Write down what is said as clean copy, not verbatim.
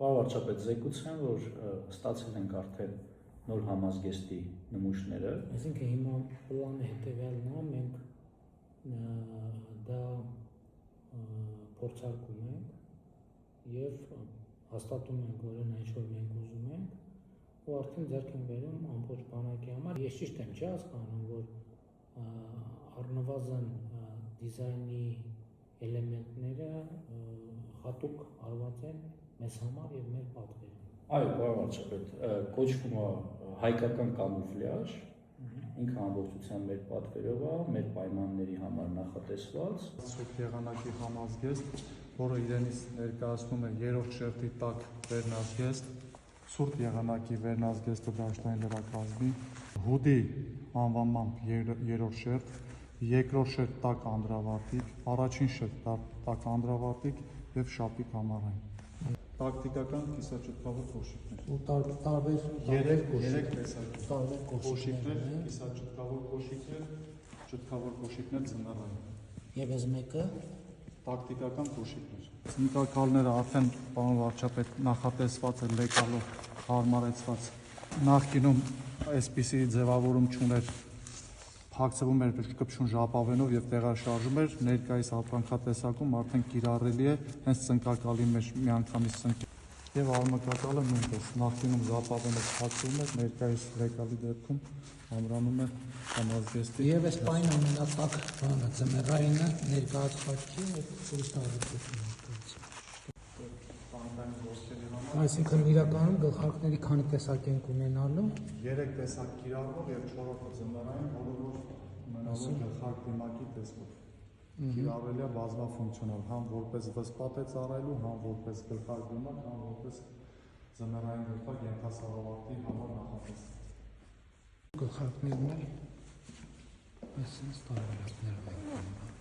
Վարչապետ, զեկուցեմ, որ ստացել ենք արդեն նոր համազգեստի նմուշները։ Այսինքն հիմա պլանը հետևյալն է, մենք դա փորձարկում ենք եւ հաստատում ենք, որ այն ինչ որ մենք ուզում ենք, ու արդեն ձեռք ենք բերում ամբողջ բանակի համար։ Ես ճիշտ եմ, չի հասկանում, որ առնվազն դիզայնի էլեմենտները հատուկ արված են մեզ համար եւ մեր պատվերին։ Այո, վարչապետ, կոչվում է հայկական կամուֆլյաժ, ինքը ամբողջությամբ մեր պատվերով է, մեր պայմանների համար նախատեսված։ Սուրբ եղանակի համազգեստ, որը իրենից ներկայացնում է երրորդ շերտի տակ վերնազգեստ, Սուրբ եղանակի վերնազգեստը դաշտային լրակազմի, հուդի անվանմամբ երրորդ շերտ, երկրորդ շերտ տակ անդրավարտիկ, առաջին շերտ տակ անդրավարտիկ եւ շապիկ համարային։ Տակտիկական կիսաճտկավոր կոշիկներ։ Ու տարբեր երեք տեսակի կոշիկներ, կիսաճտկավոր կոշիկներ, ճտկավոր կոշիկներ ձնարային։ Եվ այս մեկը տակտիկական կոշիկներ։ Ցնկակալները արդեն պարոն վարչապետ նախատեսված է լեկալով հարմարեցված։ Նախկինում այսպիսի ձևավորում չուներ, փակցվում էր կպչուն ժապավենով եւ տեղաշարժում էր, ներկայիս ապրանքատեսակում արդեն կիրառելի է հենց ցնկակալի մեջ միանգամից ցնկ եւ արմատակալը նույնպես նախկինում ժապավենով փակվում էր, ներկայիս լեկալի դեպքում ամրանում է համազգեստի։ եւ այս պայն ամենատակ բանը ձմեռայինը ներկայացված չի եւ ուրիշ տարբերություն է։ Այսինքն իրականում գլխարկների քանի տեսակ ենք ունենալու։ 3 տեսակ կիրառող եւ 4-ը ձմեռային, որը ունենալու գլխարկ դիմակի տեսքով։ Կիրառելի է բազմաֆունկցիոնալ, համ որպես վսպատ է ծառայելու, համ որպես գլխարկ դիմակ, համ որպես ձմեռային գլխարկ ենթասառավարտի համար նախատեսված։ Գլխարկներն այսպես տարբերակներ են։